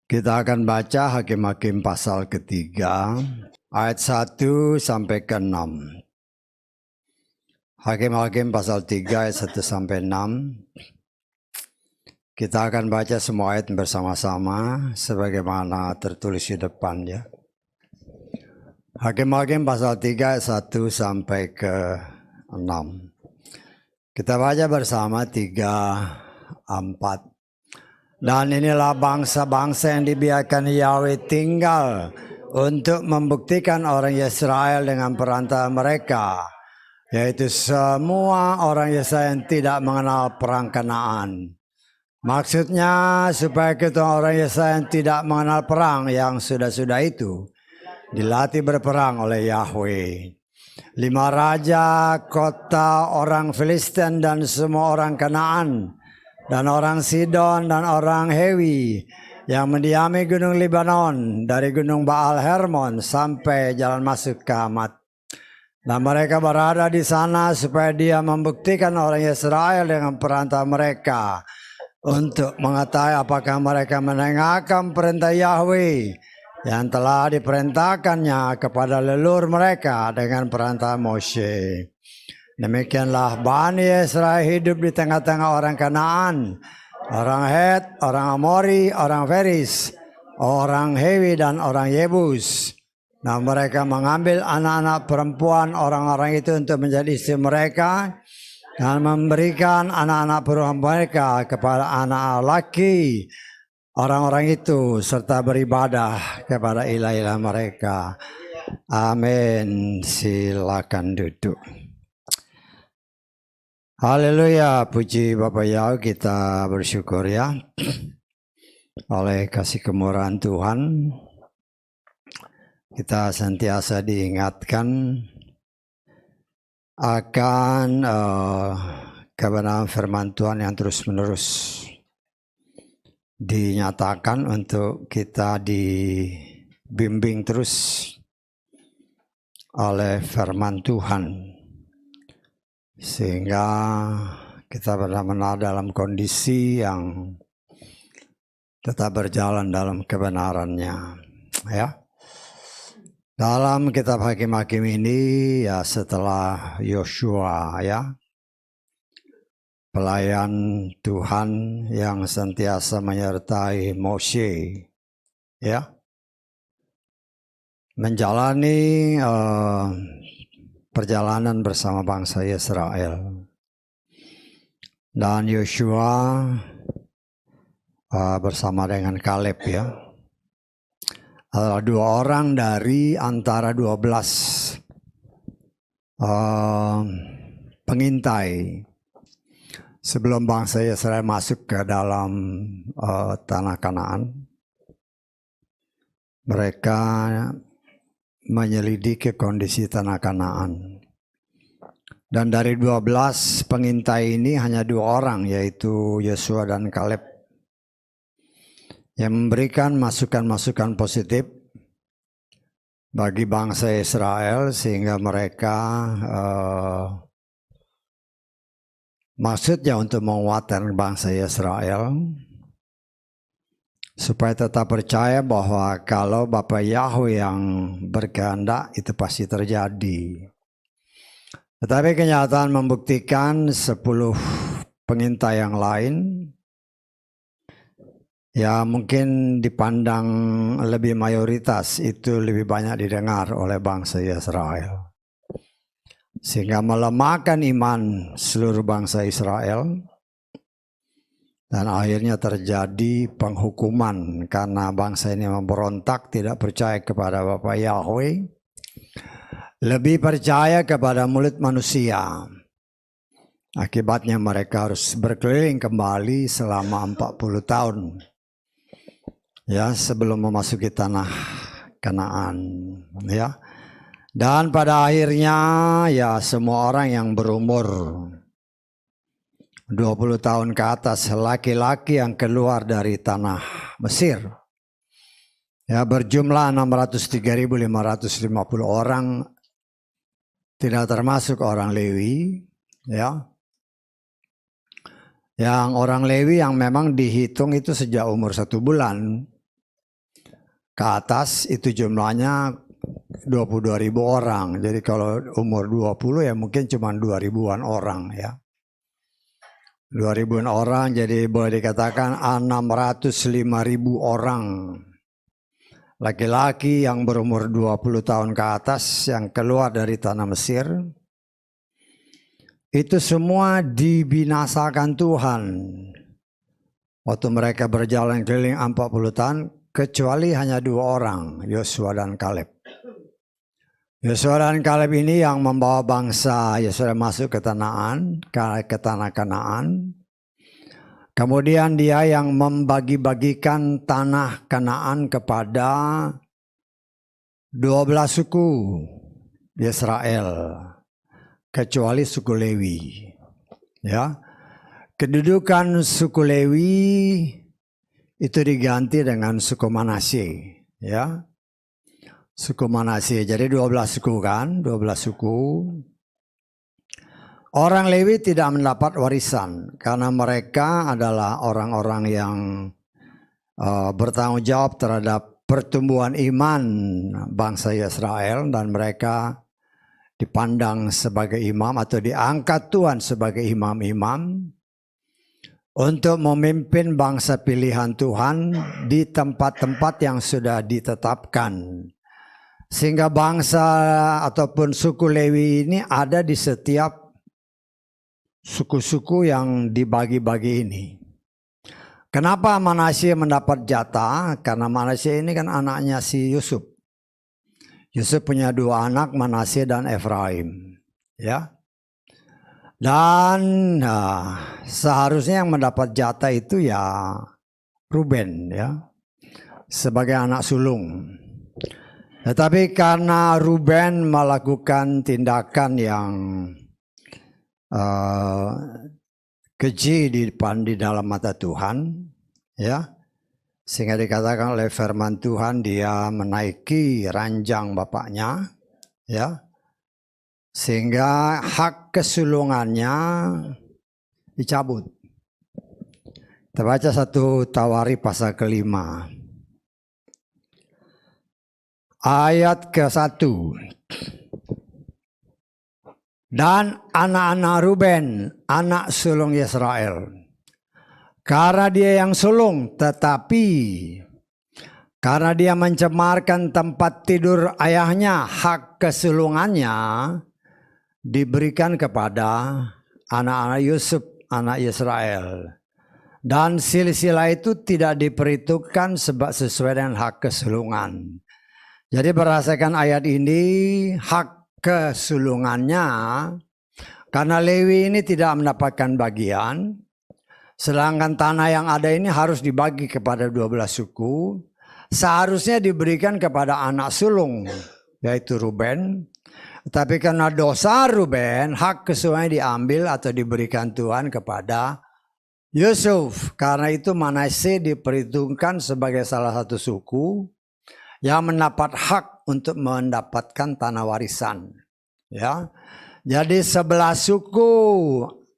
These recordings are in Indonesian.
Kita akan baca Hakim-Hakim pasal ketiga, ayat 1 sampai ke 6. Hakim-Hakim pasal 3 ayat 1 sampai 6. Kita akan baca semua ayat bersama-sama sebagaimana tertulis di depan ya. Hakim-Hakim pasal 3 ayat 1 sampai ke 6. Kita baca bersama 3, 4. Dan inilah bangsa-bangsa yang dibiarkan Yahweh tinggal untuk membuktikan orang Israel dengan perantara mereka, yaitu semua orang Israel yang tidak mengenal perang Kanaan. Maksudnya supaya kita orang Israel yang tidak mengenal perang yang sudah-sudah itu dilatih berperang oleh Yahweh. 5 raja, kota orang Filistin dan semua orang Kanaan, dan orang Sidon dan orang Hewi yang mendiami gunung Libanon, dari gunung Baal Hermon sampai jalan masuk ke Hamat. Dan mereka berada di sana supaya dia membuktikan orang Israel dengan perantara mereka, untuk mengetahui apakah mereka mendengarkan perintah Yahweh yang telah diperintahkannya kepada leluhur mereka dengan perantara Moshe. Demikianlah Bani Israel hidup di tengah-tengah orang Kanaan, orang Het, orang Amori, orang Feris, orang Hewi dan orang Yebus. Nah, mereka mengambil anak-anak perempuan orang-orang itu untuk menjadi istri mereka dan memberikan anak-anak perempuan mereka kepada anak laki orang-orang itu serta beribadah kepada ilah-ilah mereka. Amin. Silakan duduk. Haleluya, puji Bapa Yahweh, kita bersyukur ya oleh kasih kemurahan Tuhan. Kita sentiasa diingatkan akan kebenaran firman Tuhan yang terus-menerus dinyatakan untuk kita dibimbing terus oleh firman Tuhan, sehingga kita benar-benar dalam kondisi yang tetap berjalan dalam kebenarannya ya. Dalam kitab Hakim-Hakim ini ya, setelah Yosua ya, pelayan Tuhan yang sentiasa menyertai Moshe ya, menjalani perjalanan bersama bangsa Israel. Dan Yosua bersama dengan Kaleb ya, adalah 2 orang dari antara 12 pengintai sebelum bangsa Israel masuk ke dalam tanah Kanaan. Mereka menyelidiki kondisi tanah Kanaan. Dan dari 12 pengintai ini hanya 2 orang, yaitu Yosua dan Kaleb, yang memberikan masukan-masukan positif bagi bangsa Israel, sehingga mereka maksudnya untuk menguatkan bangsa Israel supaya tetap percaya bahwa kalau Bapa Yahweh yang berkehendak itu pasti terjadi. Tetapi kenyataan membuktikan 10 pengintai yang lain ya, mungkin dipandang lebih mayoritas itu lebih banyak didengar oleh bangsa Israel, sehingga melemahkan iman seluruh bangsa Israel. Dan akhirnya terjadi penghukuman karena bangsa ini memberontak, tidak percaya kepada Bapa Yahweh, lebih percaya kepada mulut manusia. Akibatnya mereka harus berkeliling kembali selama 40 tahun ya, sebelum memasuki tanah Kanaan ya. Dan pada akhirnya ya, semua orang yang berumur 20 tahun ke atas, laki-laki yang keluar dari tanah Mesir ya, berjumlah 603.550 orang, tidak termasuk orang Lewi ya. Yang orang Lewi yang memang dihitung itu sejak umur 1 bulan ke atas itu jumlahnya 22.000 orang. Jadi kalau umur 20 ya mungkin cuma 2.000-an orang ya. 2.000-an orang, jadi boleh dikatakan 605.000 orang laki-laki yang berumur 20 tahun ke atas yang keluar dari tanah Mesir. Itu semua dibinasakan Tuhan waktu mereka berjalan keliling 40 tahun, kecuali hanya 2 orang, Yosua dan Kaleb. Yosua dan Kaleb ini yang membawa bangsa Yosua masuk ke tanah Kanaan. Kemudian dia yang membagi-bagikan tanah Kanaan kepada 12 suku Israel, kecuali suku Lewi. Ya, kedudukan suku Lewi itu diganti dengan suku Manasye. Ya, suku Manasye. Jadi 12 suku kan, 12 suku. Orang Lewi tidak mendapat warisan karena mereka adalah orang-orang yang bertanggung jawab terhadap pertumbuhan iman bangsa Israel, dan mereka dipandang sebagai imam atau diangkat Tuhan sebagai imam-imam untuk memimpin bangsa pilihan Tuhan di tempat-tempat yang sudah ditetapkan. Sehingga bangsa ataupun suku Lewi ini ada di setiap suku-suku yang dibagi-bagi ini. Kenapa Manasye mendapat jatah? Karena Manasye ini kan anaknya si Yusuf. Yusuf punya 2 anak, Manasye dan Efraim. Ya. Dan seharusnya yang mendapat jatah itu ya Ruben ya, sebagai anak sulung. Tetapi karena Ruben melakukan tindakan yang keji di dalam mata Tuhan, ya, sehingga dikatakan oleh firman Tuhan dia menaiki ranjang bapaknya, ya, sehingga hak kesulungannya dicabut. Kita baca 1 Tawari pasal ke-5 ayat ke-1. Dan anak-anak Ruben, anak sulung Israel, karena dia yang sulung, tetapi karena dia mencemarkan tempat tidur ayahnya, hak kesulungannya diberikan kepada anak-anak Yusuf, anak Israel. Dan silsilah itu tidak diperhitungkan sesuai dengan hak kesulungan. Jadi berdasarkan ayat ini, hak kesulungannya, karena Lewi ini tidak mendapatkan bagian, sedangkan tanah yang ada ini harus dibagi kepada 12 suku, seharusnya diberikan kepada anak sulung, yaitu Ruben. Tapi karena dosa Ruben, hak kesulungannya diambil atau diberikan Tuhan kepada Yusuf. Karena itu Manasye diperhitungkan sebagai salah satu suku yang mendapat hak untuk mendapatkan tanah warisan. Ya, jadi 11 suku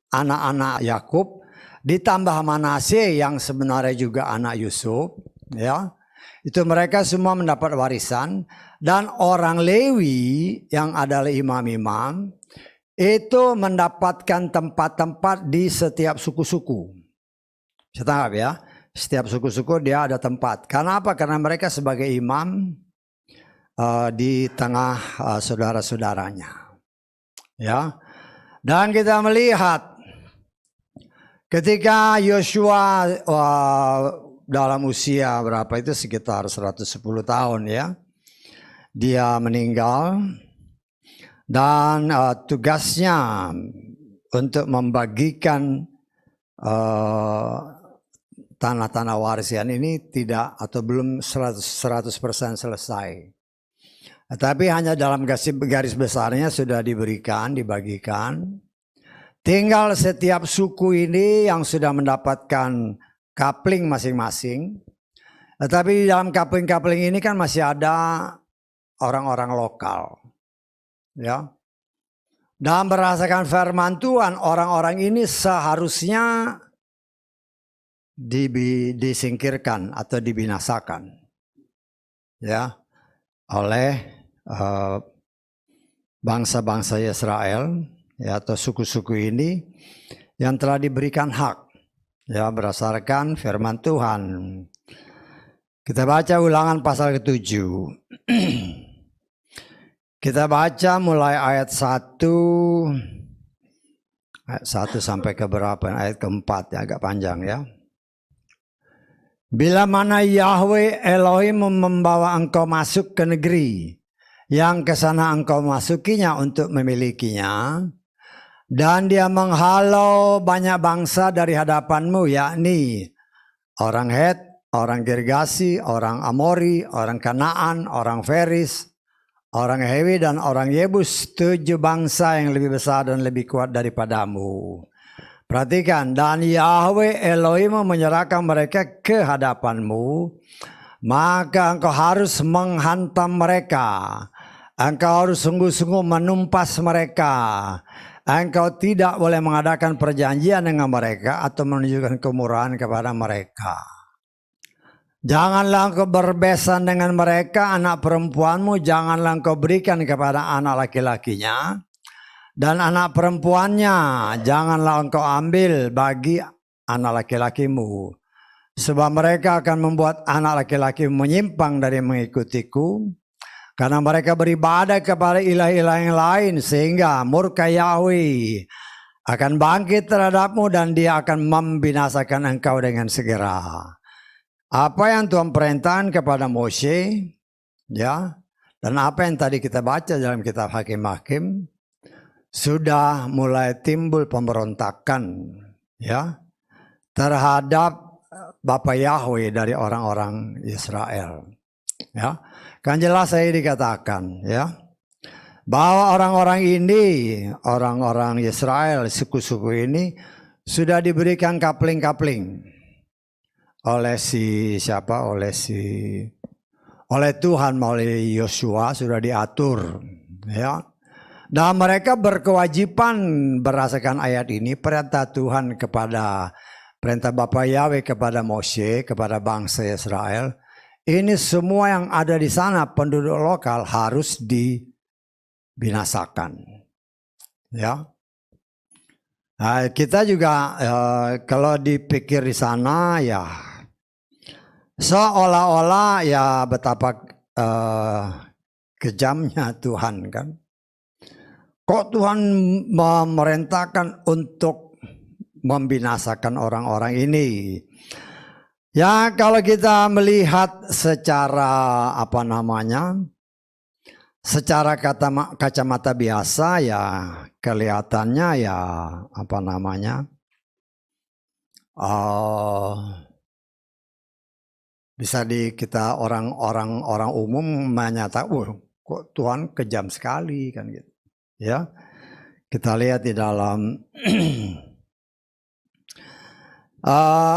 anak-anak Yakub ditambah Manasye yang sebenarnya juga anak Yusuf, ya, itu mereka semua mendapat warisan. Dan orang Lewi yang adalah imam-imam itu mendapatkan tempat-tempat di setiap suku-suku. Saya tangkap ya. Setiap suku-suku dia ada tempat. Karena apa? Karena mereka sebagai imam di tengah saudara-saudaranya. Ya. Dan kita melihat ketika Yosua dalam usia berapa itu, sekitar 110 tahun ya, dia meninggal. Dan tugasnya untuk membagikan tanah-tanah warisan ini tidak atau belum 100% selesai. Tapi hanya dalam garis besarnya sudah dibagikan. Tinggal setiap suku ini yang sudah mendapatkan kapling masing-masing. Tetapi dalam kapling-kapling ini kan masih ada orang-orang lokal. Ya. Dan berdasarkan firman Tuhan, orang-orang ini seharusnya disingkirkan atau dibinasakan, ya, oleh bangsa-bangsa Israel, ya, atau suku-suku ini yang telah diberikan hak, ya, berdasarkan firman Tuhan. Kita baca Ulangan pasal ke-7. Kita baca mulai ayat 1 sampai ke berapa? Ayat ke-4, ya, agak panjang, ya. Bila mana Yahweh Elohim membawa engkau masuk ke negeri yang ke sana engkau masukinya untuk memilikinya, dan dia menghalau banyak bangsa dari hadapanmu, yakni orang Het, orang Girgasi, orang Amori, orang Kanaan, orang Feris, orang Hewi, dan orang Yebus, 7 bangsa yang lebih besar dan lebih kuat daripadamu. Perhatikan, dan Yahweh Elohim menyerahkan mereka ke hadapanmu, maka engkau harus menghantam mereka. Engkau harus sungguh-sungguh menumpas mereka. Engkau tidak boleh mengadakan perjanjian dengan mereka atau menunjukkan kemurahan kepada mereka. Janganlah engkau berbesan dengan mereka, anak perempuanmu janganlah engkau berikan kepada anak laki-lakinya, dan anak perempuannya janganlah engkau ambil bagi anak laki-lakimu. Sebab mereka akan membuat anak laki-laki menyimpang dari mengikutiku, karena mereka beribadah kepada ilah-ilah yang lain, sehingga murka Yahweh akan bangkit terhadapmu dan dia akan membinasakan engkau dengan segera. Apa yang Tuhan perintahkan kepada Moshe, ya, dan apa yang tadi kita baca dalam kitab Hakim-Hakim, sudah mulai timbul pemberontakan, ya, terhadap Bapa Yahweh dari orang-orang Israel, ya. Kan jelas saya dikatakan, ya, bahwa orang-orang ini, orang-orang Israel, suku-suku ini sudah diberikan kapling-kapling oleh siapa? Oleh Tuhan, melalui Yosua sudah diatur, ya. Dan mereka berkewajiban berdasarkan ayat ini, perintah Tuhan kepada perintah Bapa Yahweh kepada Moshe, kepada bangsa Israel. Ini semua yang ada di sana, penduduk lokal harus dibinasakan, ya. Nah, kita juga kalau dipikir di sana, ya, seolah-olah ya betapa kejamnya Tuhan, kan. Kok Tuhan memerintahkan untuk membinasakan orang-orang ini? Ya, kalau kita melihat secara secara kacamata biasa, ya kelihatannya ya bisa kita orang umum menyatakan, kok Tuhan kejam sekali, kan gitu. Ya, kita lihat di dalam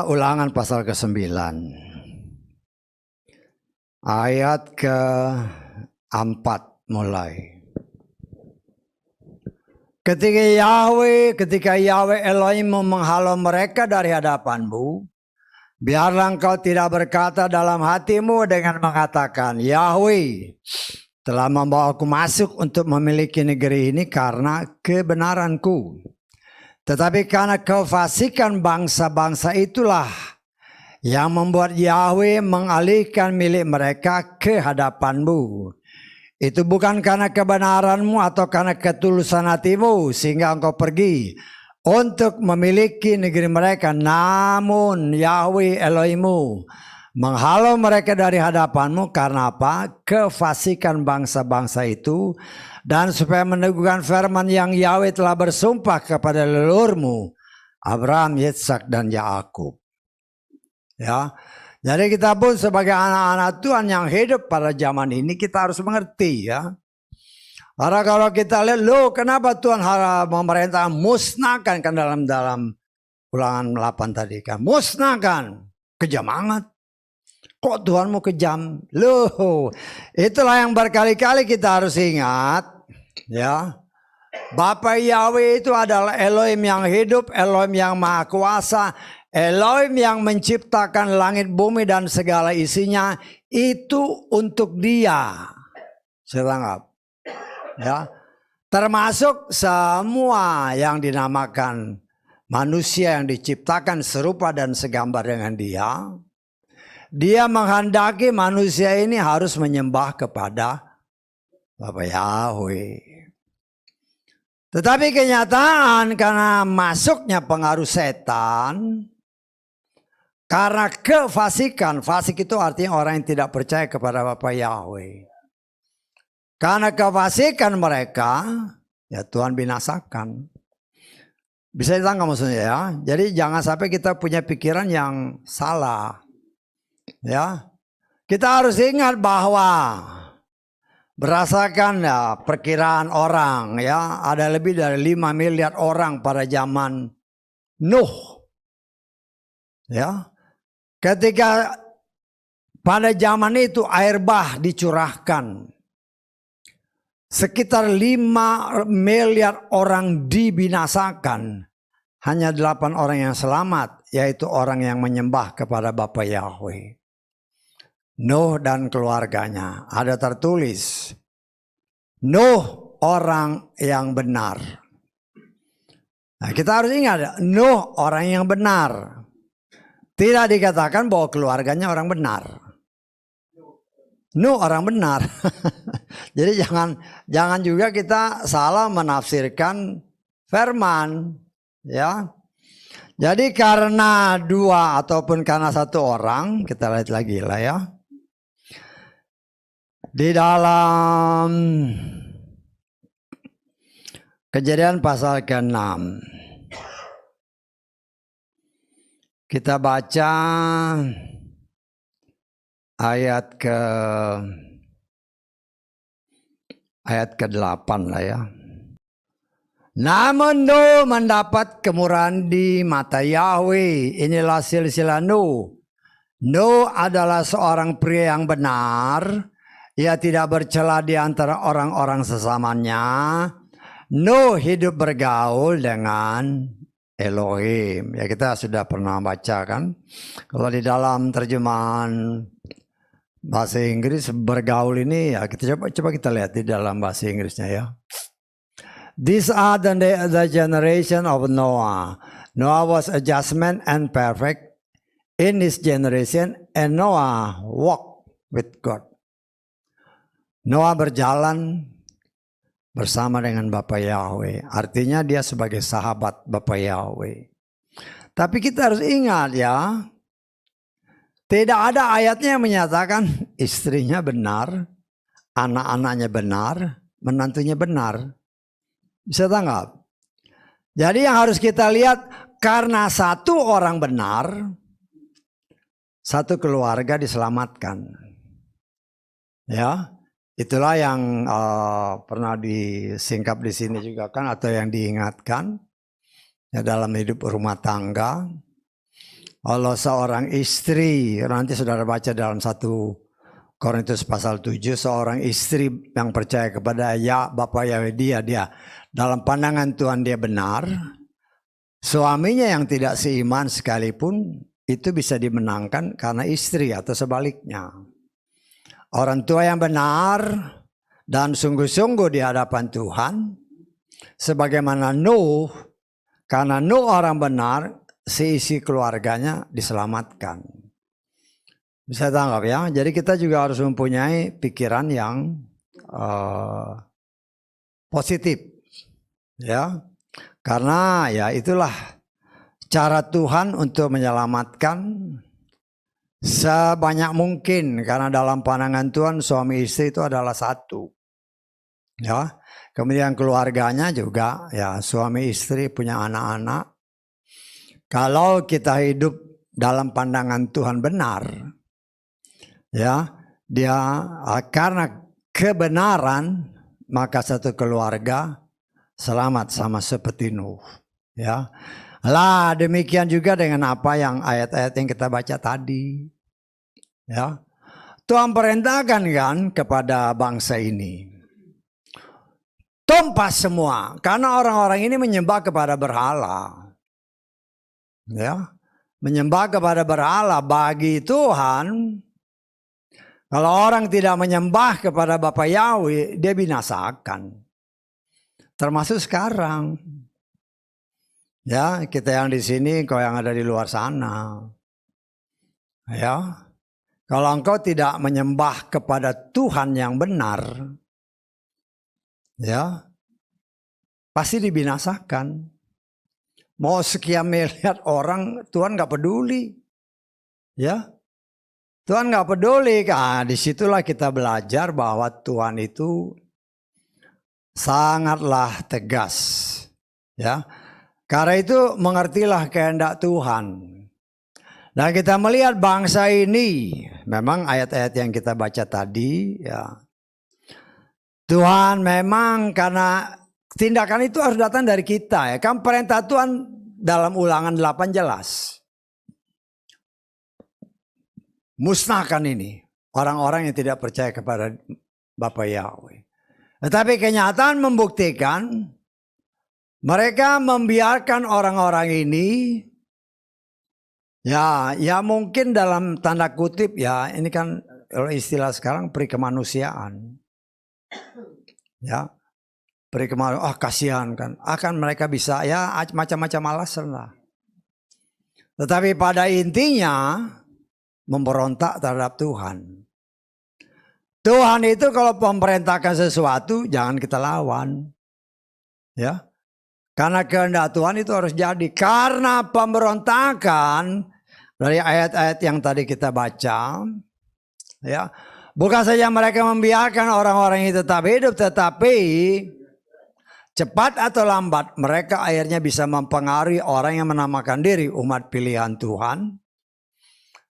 Ulangan pasal ke-9 ayat ke-4 mulai. Ketika Yahweh Elohim menghalau mereka dari hadapanmu, biarlah engkau tidak berkata dalam hatimu dengan mengatakan, Yahweh telah membawaku masuk untuk memiliki negeri ini karena kebenaranku. Tetapi karena kefasikan bangsa-bangsa itulah yang membuat Yahweh mengalihkan milik mereka ke hadapanmu. Itu bukan karena kebenaranmu atau karena ketulusan hatimu sehingga engkau pergi untuk memiliki negeri mereka. Namun Yahweh Elohimmu menghalau mereka dari hadapanmu karena apa? Kefasikan bangsa-bangsa itu, dan supaya meneguhkan firman yang Yahweh telah bersumpah kepada leluhurmu Abraham, Yitzhak, dan Yakub. Ya, jadi kita pun sebagai anak-anak Tuhan yang hidup pada zaman ini, kita harus mengerti, ya. Karena kalau kita lihat, kenapa Tuhan memerintah musnahkan, kan dalam Ulangan 8 tadi, kan musnahkan, kejam banget. Kok Tuhan mau kejam? Itulah yang berkali-kali kita harus ingat, ya. Bapa Yahweh itu adalah Elohim yang hidup, Elohim yang maha kuasa, Elohim yang menciptakan langit bumi dan segala isinya itu untuk dia. Saya tanggap. Ya. Termasuk semua yang dinamakan manusia yang diciptakan serupa dan segambar dengan dia. Dia menghendaki manusia ini harus menyembah kepada Bapa Yahweh. Tetapi kenyataan karena masuknya pengaruh setan, karena kefasikan, fasik itu artinya orang yang tidak percaya kepada Bapa Yahweh. Karena kefasikan mereka, ya Tuhan binasakan. Bisa ditangkap maksudnya ya. Jadi jangan sampai kita punya pikiran yang salah. Ya, kita harus ingat bahwa berdasarkan ya, perkiraan orang ya, ada lebih dari 5 miliar orang pada zaman Nuh. Ya. Ketika pada zaman itu air bah dicurahkan, sekitar 5 miliar orang dibinasakan. Hanya 8 orang yang selamat, yaitu orang yang menyembah kepada Bapa Yahweh. Nuh dan keluarganya. Ada tertulis, Nuh orang yang benar. Nah, kita harus ingat, Nuh orang yang benar. Tidak dikatakan bahwa keluarganya orang benar. Nuh orang benar. Jadi jangan juga kita salah menafsirkan firman, ya. Jadi karena 2 ataupun karena 1 orang, kita lihat lagi lah ya. Di dalam Kejadian pasal ke-6, kita baca ayat ke-8 lah ya. Namun Nuh mendapat kemurahan di mata Yahweh. Inilah silsilah Nuh. Nuh adalah seorang pria yang benar. Ia tidak bercela di antara orang-orang sesamanya. Nuh hidup bergaul dengan Elohim. Ya kita sudah pernah baca kan. Kalau di dalam terjemahan bahasa Inggris bergaul ini ya kita coba kita lihat di dalam bahasa Inggrisnya ya. These are the generation of Noah. Noah was a just man and perfect in his generation, and Noah walked with God. Noah berjalan bersama dengan Bapa Yahweh. Artinya dia sebagai sahabat Bapa Yahweh. Tapi kita harus ingat ya, tidak ada ayatnya yang menyatakan istrinya benar, anak-anaknya benar, menantunya benar. Bisa tanggap? Jadi yang harus kita lihat, karena 1 orang benar, 1 keluarga diselamatkan. Ya, itulah yang pernah disingkap di sini juga kan, atau yang diingatkan ya, dalam hidup rumah tangga. Kalau seorang istri, nanti saudara baca dalam 1 Korintus pasal 7, seorang istri yang percaya kepada Bapa Yahweh, dia dalam pandangan Tuhan dia benar. Suaminya yang tidak seiman sekalipun itu bisa dimenangkan karena istri atau sebaliknya. Orang tua yang benar dan sungguh-sungguh di hadapan Tuhan, sebagaimana Nuh, karena Nuh orang benar, seisi keluarganya diselamatkan. Bisa tanggap ya. Jadi kita juga harus mempunyai pikiran yang positif, ya. Karena ya itulah cara Tuhan untuk menyelamatkan sebanyak mungkin, karena dalam pandangan Tuhan suami istri itu adalah satu. Ya. Kemudian keluarganya juga ya, suami istri punya anak-anak. Kalau kita hidup dalam pandangan Tuhan benar, ya, dia karena kebenaran maka 1 keluarga selamat sama seperti Nuh, ya. Lah demikian juga dengan apa yang ayat-ayat yang kita baca tadi. Ya. Tuhan perintahkan kan kepada bangsa ini. Tumpas semua karena orang-orang ini menyembah kepada berhala. Ya. menyembah kepada berhala bagi Tuhan. Kalau orang tidak menyembah kepada Bapa Yahweh, dia binasakan. Termasuk sekarang. Ya, kita yang di sini, kau yang ada di luar sana. Ya. Kalau engkau tidak menyembah kepada Tuhan yang benar, ya, pasti dibinasakan. Mau sekian miliar orang, Tuhan nggak peduli. Ya. Tuhan nggak peduli, disitulah kita belajar bahwa Tuhan itu sangatlah tegas, ya. Karena itu mengertilah kehendak Tuhan. Dan kita melihat bangsa ini, memang ayat-ayat yang kita baca tadi, ya. Tuhan memang karena tindakan itu harus datang dari kita, ya. Kan perintah Tuhan dalam Ulangan 8 jelas. Musnahkan ini orang-orang yang tidak percaya kepada Bapa Yahweh. Tetapi kenyataan membuktikan mereka membiarkan orang-orang ini, ya mungkin dalam tanda kutip, ya ini kan istilah sekarang peri kemanusiaan, ya peri kemanusiaan. Kasihan kan, akan mereka bisa ya macam-macam alasan lah. Tetapi pada intinya memberontak terhadap Tuhan. Tuhan itu kalau memerintahkan sesuatu jangan kita lawan. Ya. Karena kehendak Tuhan itu harus jadi. Karena pemberontakan dari ayat-ayat yang tadi kita baca, ya. Bukan saja mereka membiarkan orang-orang itu tetap hidup, tetapi cepat atau lambat mereka akhirnya bisa mempengaruhi orang yang menamakan diri umat pilihan Tuhan.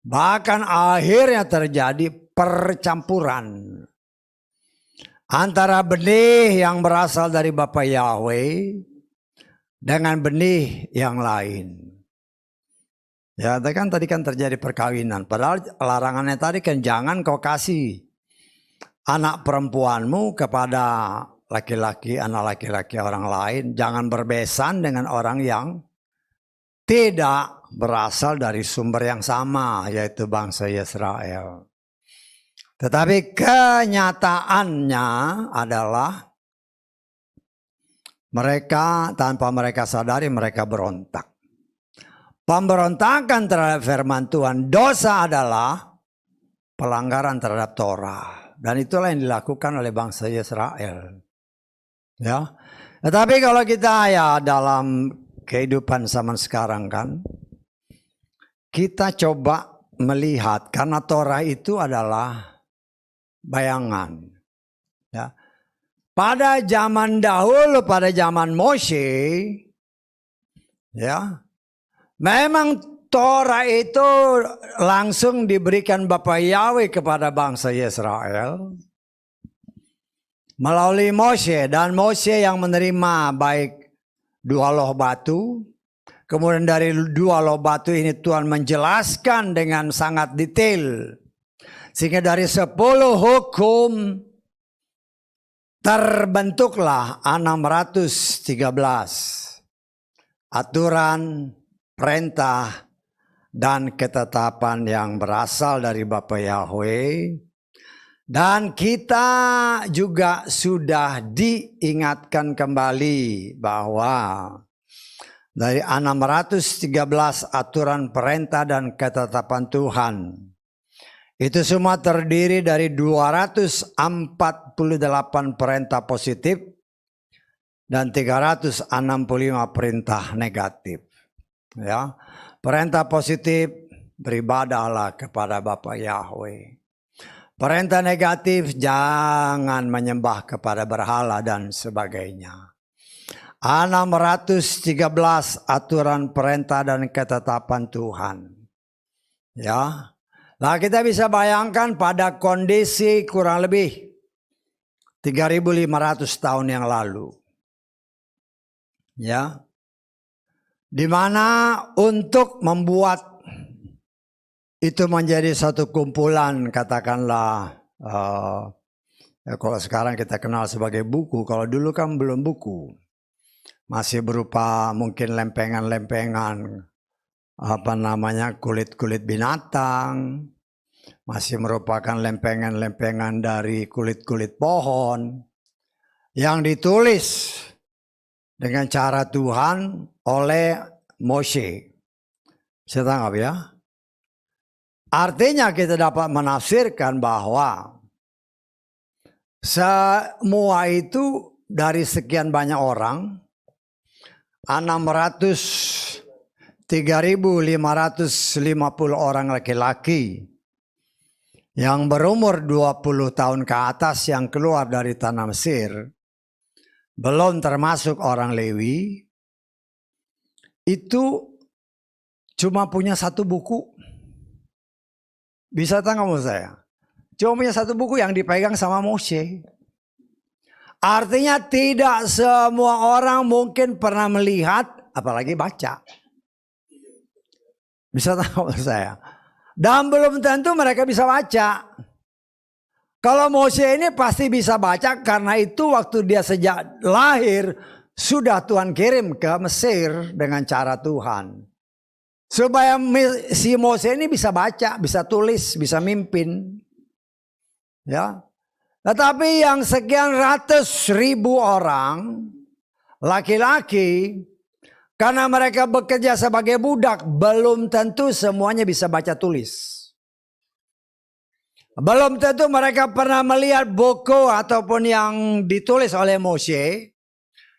Bahkan akhirnya terjadi percampuran antara benih yang berasal dari Bapa Yahweh dengan benih yang lain. Ya, tadi kan terjadi perkawinan. Padahal larangannya tadi kan jangan kau kasih anak perempuanmu kepada laki-laki, anak laki-laki orang lain. Jangan berbesan dengan orang yang tidak berasal dari sumber yang sama, yaitu bangsa Israel. Tetapi kenyataannya adalah mereka tanpa mereka sadari mereka berontak. Pemberontakan terhadap firman Tuhan, dosa adalah pelanggaran terhadap Torah. Dan itulah yang dilakukan oleh bangsa Israel. Ya. Tetapi kalau kita ya dalam kehidupan zaman sekarang kan, kita coba melihat karena Torah itu adalah bayangan. Ya. Pada zaman dahulu, pada zaman Moshe, ya, memang Torah itu langsung diberikan Bapa Yahweh kepada bangsa Israel melalui Moshe, dan Moshe yang menerima baik 2 loh batu. Kemudian dari 2 loh batu ini Tuhan menjelaskan dengan sangat detail. Sehingga dari 10 hukum terbentuklah 613 aturan, perintah, dan ketetapan yang berasal dari Bapa Yahweh. Dan kita juga sudah diingatkan kembali bahwa dari 613 aturan perintah dan ketetapan Tuhan, itu semua terdiri dari 248 perintah positif dan 365 perintah negatif. Ya, perintah positif, beribadahlah kepada Bapa Yahweh. Perintah negatif, jangan menyembah kepada berhala dan sebagainya. 613 aturan perintah dan ketetapan Tuhan. Ya. Nah, kita bisa bayangkan pada kondisi kurang lebih 3.500 tahun yang lalu. Ya. Di mana untuk membuat itu menjadi satu kumpulan, katakanlah ya kalau sekarang kita kenal sebagai buku, kalau dulu kan belum buku. Masih berupa mungkin lempengan-lempengan kulit-kulit binatang, masih merupakan lempengan-lempengan dari kulit-kulit pohon yang ditulis dengan cara Tuhan oleh Moshe. Saya tangkap ya. Artinya kita dapat menafsirkan bahwa semua itu dari sekian banyak orang, 3.550 orang laki-laki yang berumur 20 tahun ke atas yang keluar dari tanah Mesir, belum termasuk orang Lewi, itu cuma punya satu buku. Bisa tangkap saya? Cuma punya satu buku yang dipegang sama Moshe. Artinya tidak semua orang mungkin pernah melihat, apalagi baca. Bisa tangkap saya? Dan belum tentu mereka bisa baca. Kalau Moshe ini pasti bisa baca, karena itu waktu dia sejak lahir sudah Tuhan kirim ke Mesir dengan cara Tuhan. Supaya si Moshe ini bisa baca, bisa tulis, bisa mimpin. Ya. Tetapi yang sekian ratus ribu orang laki-laki, karena mereka bekerja sebagai budak, belum tentu semuanya bisa baca tulis. Belum tentu mereka pernah melihat buku ataupun yang ditulis oleh Moshe,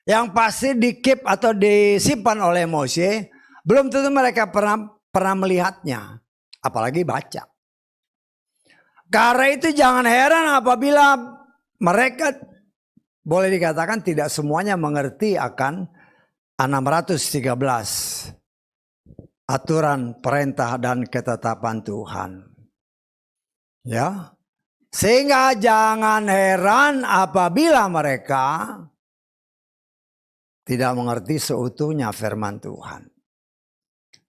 yang pasti dikip atau disimpan oleh Moshe. Belum tentu mereka pernah melihatnya, apalagi baca. Karena itu jangan heran apabila mereka boleh dikatakan tidak semuanya mengerti akan 613 aturan, perintah, dan ketetapan Tuhan. Ya, sehingga jangan heran apabila mereka tidak mengerti seutuhnya firman Tuhan.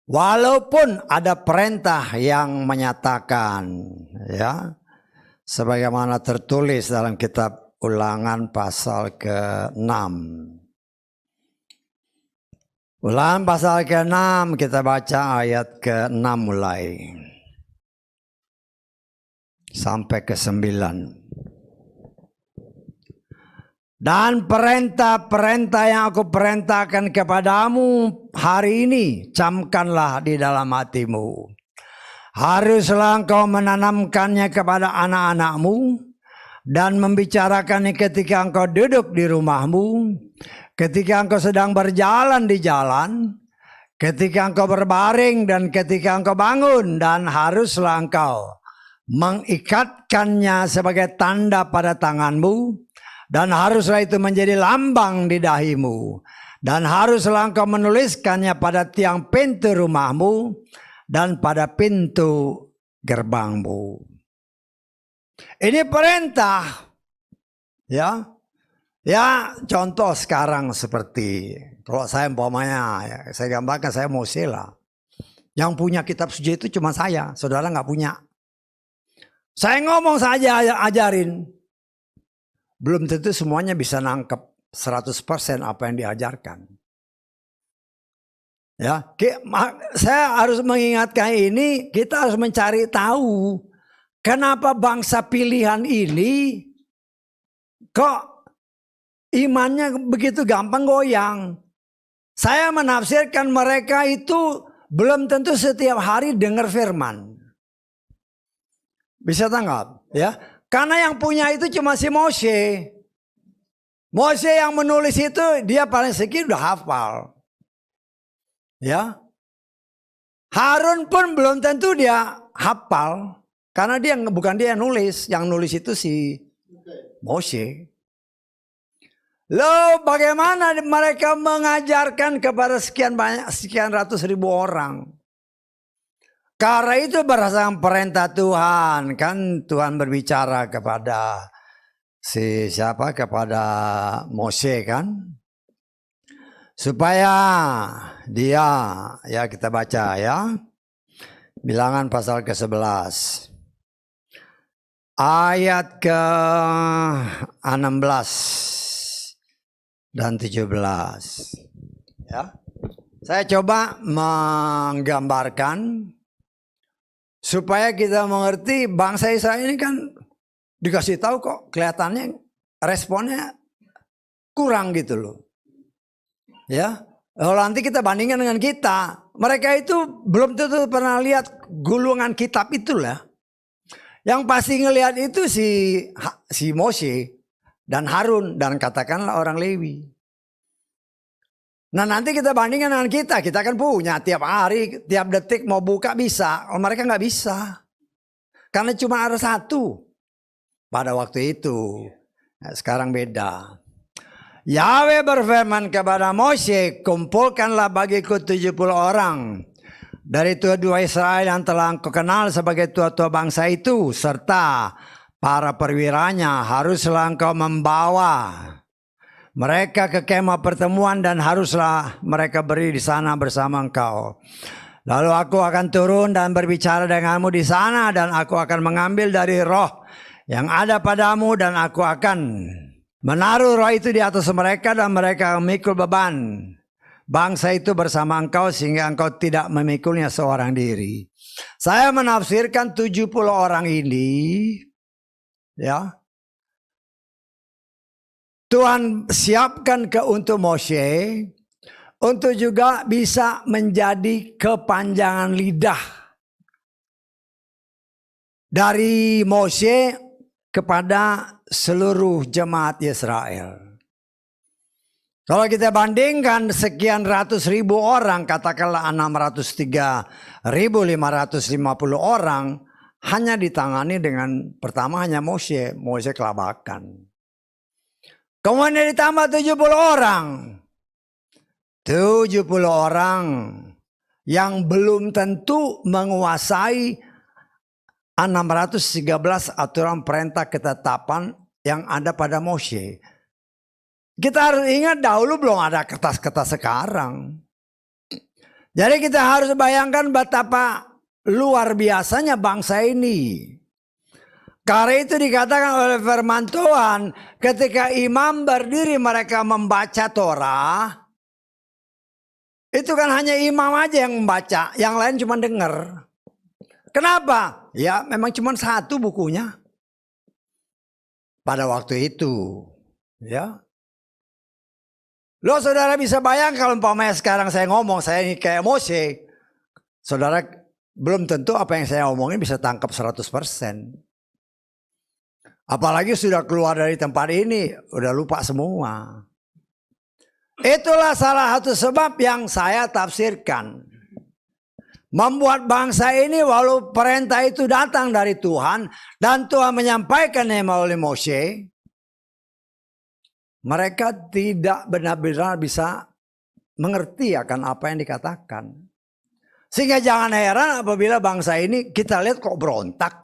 Walaupun ada perintah yang menyatakan, ya, sebagaimana tertulis dalam kitab Ulangan pasal ke-6. Ulangan pasal ke-6, kita baca ayat ke-6 mulai sampai ke-9. Dan perintah-perintah yang aku perintahkan kepadamu hari ini, camkanlah di dalam hatimu. Haruslah engkau menanamkannya kepada anak-anakmu dan membicarakannya ketika engkau duduk di rumahmu, ketika engkau sedang berjalan di jalan, ketika engkau berbaring dan ketika engkau bangun. Dan haruslah engkau mengikatkannya sebagai tanda pada tanganmu, dan haruslah itu menjadi lambang di dahimu. Dan haruslah engkau menuliskannya pada tiang pintu rumahmu dan pada pintu gerbangmu. Ini perintah. Ya. Ya, contoh sekarang seperti, kalau saya umpamanya, ya, saya gambarkan saya Moshe lah. Yang punya kitab suci itu cuma saya, saudara nggak punya. Saya ngomong saja, ajarin. Belum tentu semuanya bisa nangkep 100% apa yang diajarkan. Ya, saya harus mengingatkan ini, kita harus mencari tahu kenapa bangsa pilihan ini kok imannya begitu gampang goyang. Saya menafsirkan mereka itu belum tentu setiap hari dengar firman. Bisa tangkap, ya? Karena yang punya itu cuma si Moshe. Moshe yang menulis itu dia paling sedikit udah hafal. Ya. Harun pun belum tentu dia hafal. Karena dia bukan dia yang nulis. Yang nulis itu si Moshe. Loh, bagaimana mereka mengajarkan kepada sekian ratus ribu orang? Karena itu berdasarkan perintah Tuhan, kan Tuhan berbicara kepada kepada Moshe kan, supaya dia, ya kita baca ya, Bilangan pasal ke-11 ayat ke-16 dan 17 ya. Saya coba menggambarkan supaya kita mengerti bangsa Israel ini kan dikasih tahu kok kelihatannya responnya kurang gitu loh. Ya, kalau nanti kita bandingkan dengan kita, mereka itu belum tentu pernah lihat gulungan kitab itulah. Yang pasti ngelihat itu si Mose dan Harun dan katakanlah orang Lewi. Nah nanti kita bandingkan dengan kita kan punya tiap hari, tiap detik mau buka bisa. Kalau mereka nggak bisa. Karena cuma ada satu pada waktu itu. Nah, sekarang beda. Yahweh berfirman kepada Mose, kumpulkanlah bagiku 70 orang. Dari tua-tua Israel yang telah engkau kenal sebagai tua-tua bangsa itu. Serta para perwiranya haruslah engkau membawa mereka ke kemah pertemuan dan haruslah mereka berdiri di sana bersama engkau. Lalu aku akan turun dan berbicara denganmu di sana dan aku akan mengambil dari roh yang ada padamu dan aku akan menaruh roh itu di atas mereka dan mereka memikul beban bangsa itu bersama engkau sehingga engkau tidak memikulnya seorang diri. Saya menafsirkan 70 orang ini ya. Tuhan siapkan untuk Mose untuk juga bisa menjadi kepanjangan lidah dari Mose kepada seluruh jemaat Israel. Kalau kita bandingkan sekian ratus ribu orang, katakanlah 603.550 orang, hanya ditangani dengan pertama hanya Mose kelabakan. Kemudian ditambah 70 orang. 70 orang yang belum tentu menguasai 613 aturan perintah ketetapan yang ada pada Mose. Kita harus ingat dahulu belum ada kertas-kertas sekarang. Jadi kita harus bayangkan betapa luar biasanya bangsa ini. Karena itu dikatakan oleh firman Tuhan, ketika imam berdiri mereka membaca Torah, itu kan hanya imam aja yang membaca, yang lain cuma dengar. Kenapa? Ya memang cuma satu bukunya. Pada waktu itu, ya. Loh saudara bisa bayangkan kalau umpamanya sekarang saya ngomong, saya ini kayak Mose. Saudara belum tentu apa yang saya omongin bisa tangkap 100%. Apalagi sudah keluar dari tempat ini, udah lupa semua. Itulah salah satu sebab yang saya tafsirkan. Membuat bangsa ini walau perintah itu datang dari Tuhan dan Tuhan menyampaikannya melalui Mose, mereka tidak benar-benar bisa mengerti akan apa yang dikatakan. Sehingga jangan heran apabila bangsa ini kita lihat kok berontak.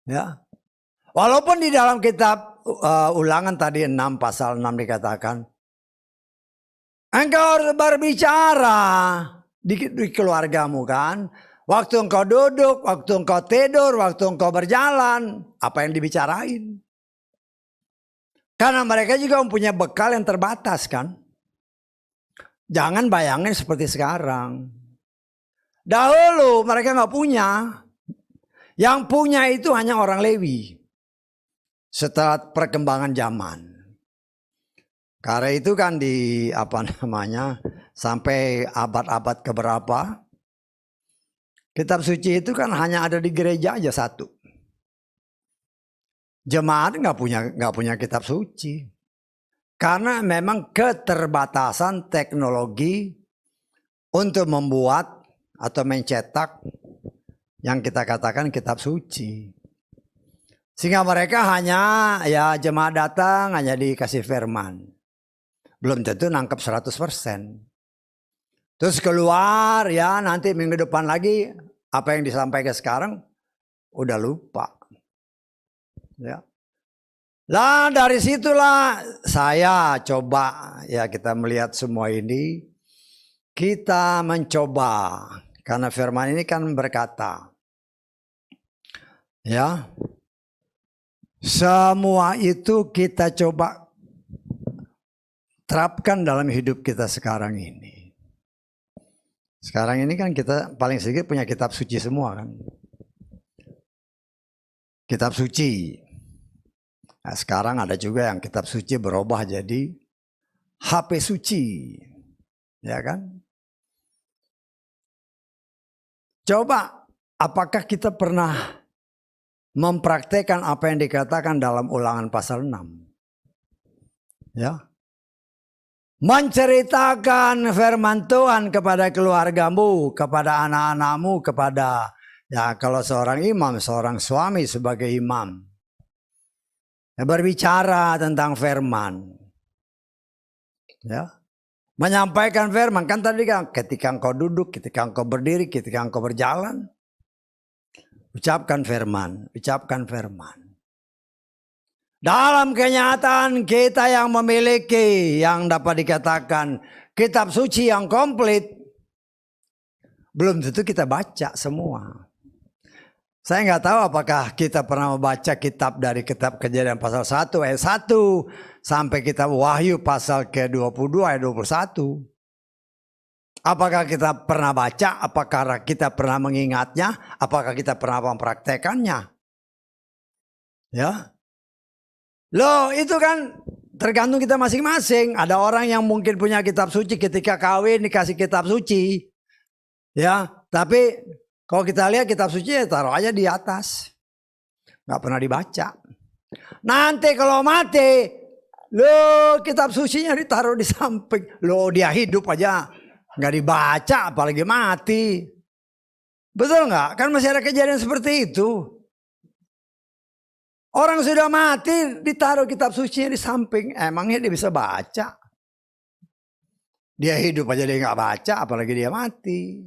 Ya. Walaupun di dalam kitab Ulangan tadi 6 pasal 6 dikatakan, engkau harus berbicara di keluargamu kan. Waktu engkau duduk, waktu engkau tidur, waktu engkau berjalan, apa yang dibicarain. Karena mereka juga mempunyai bekal yang terbatas kan. Jangan bayangin seperti sekarang. Dahulu mereka nggak punya. Yang punya itu hanya orang Lewi. Setelah perkembangan zaman. Karena itu kan sampai abad-abad keberapa. Kitab suci itu kan hanya ada di gereja aja satu. Jemaat nggak punya kitab suci. Karena memang keterbatasan teknologi untuk membuat atau mencetak yang kita katakan kitab suci. Sehingga mereka hanya jemaat datang hanya dikasih firman. Belum tentu nangkep 100%. Terus keluar nanti minggu depan lagi apa yang disampaikan sekarang udah lupa. Ya. Lah dari situlah saya coba kita melihat semua ini. Kita mencoba. Karena firman ini kan berkata. Ya. Semua itu kita coba terapkan dalam hidup kita sekarang ini. Sekarang ini kan kita paling sedikit punya kitab suci semua kan. Kitab suci. Nah, sekarang ada juga yang kitab suci berubah jadi HP suci. Ya kan? Coba, apakah kita pernah mempraktekkan apa yang dikatakan dalam Ulangan pasal 6? Ya. Menceritakan firman Tuhan kepada keluargamu, kepada anak-anakmu, kepada ya kalau seorang imam, seorang suami sebagai imam. Ya, berbicara tentang firman. Ya. Menyampaikan firman, kan tadi kan ketika engkau duduk, ketika engkau berdiri, ketika engkau berjalan. Ucapkan firman, ucapkan firman. Dalam kenyataan kita yang memiliki, yang dapat dikatakan kitab suci yang komplit, belum tentu kita baca semua. Saya nggak tahu apakah kita pernah membaca kitab dari kitab Kejadian pasal 1 ayat 1 sampai kitab Wahyu pasal ke-22 ayat 21. Apakah kita pernah baca? Apakah kita pernah mengingatnya? Apakah kita pernah mempraktekannya? Ya. Loh, itu kan tergantung kita masing-masing. Ada orang yang mungkin punya kitab suci ketika kawin dikasih kitab suci. Ya, tapi kalau kita lihat kitab suci ya taruh aja di atas. Nggak pernah dibaca. Nanti kalau mati, loh kitab sucinya ditaruh di samping. Loh dia hidup aja nggak dibaca apalagi mati. Betul nggak? Kan masih ada kejadian seperti itu. Orang sudah mati ditaruh kitab sucinya di samping. Emangnya dia bisa baca? Dia hidup aja dia nggak baca apalagi dia mati.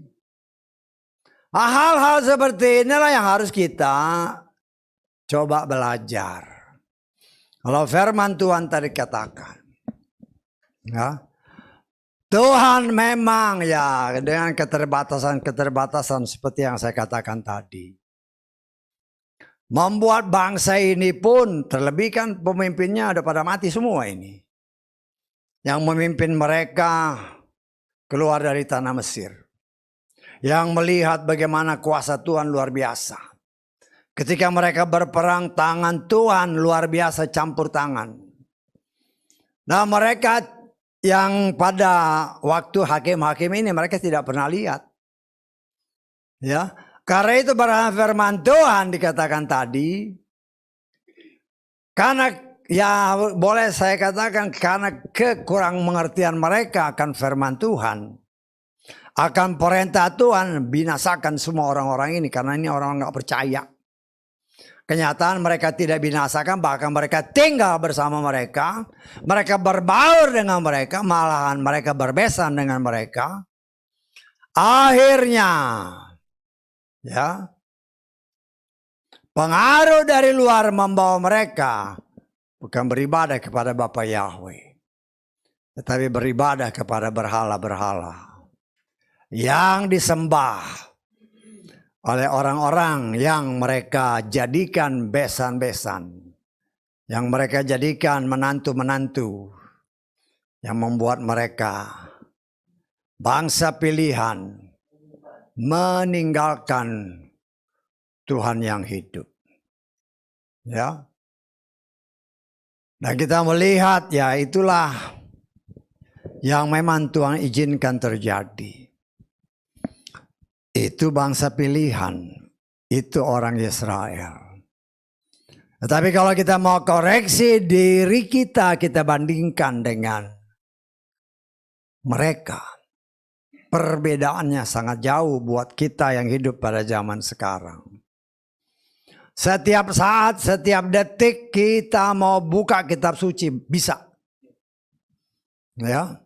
Hal-hal seperti inilah yang harus kita coba belajar. Kalau firman Tuhan tadi katakan, ya, Tuhan memang ya dengan keterbatasan seperti yang saya katakan tadi, membuat bangsa ini pun terlebih kan pemimpinnya ada pada mati semua ini, yang memimpin mereka keluar dari tanah Mesir. Yang melihat bagaimana kuasa Tuhan luar biasa. Ketika mereka berperang, tangan Tuhan luar biasa campur tangan. Nah mereka yang pada waktu hakim-hakim ini mereka tidak pernah lihat. Ya, karena itu pada firman Tuhan dikatakan tadi. Karena ya boleh saya katakan karena kekurang mengertian mereka akan firman Tuhan. Akan perintah Tuhan binasakan semua orang-orang ini karena ini orang nggak percaya. Kenyataan mereka tidak binasakan, bahkan mereka tinggal bersama mereka, mereka berbaur dengan mereka, malahan mereka berbesan dengan mereka. Akhirnya, ya, pengaruh dari luar membawa mereka bukan beribadah kepada Bapa Yahweh, tetapi beribadah kepada berhala-berhala yang disembah oleh orang-orang yang mereka jadikan besan-besan, yang mereka jadikan menantu-menantu, yang membuat mereka bangsa pilihan meninggalkan Tuhan yang hidup. Ya. Dan kita melihat ya itulah yang memang Tuhan izinkan terjadi. Itu bangsa pilihan, itu orang Israel. Tetapi kalau kita mau koreksi diri kita bandingkan dengan mereka. Perbedaannya sangat jauh buat kita yang hidup pada zaman sekarang. Setiap saat, setiap detik kita mau buka kitab suci bisa. Ya.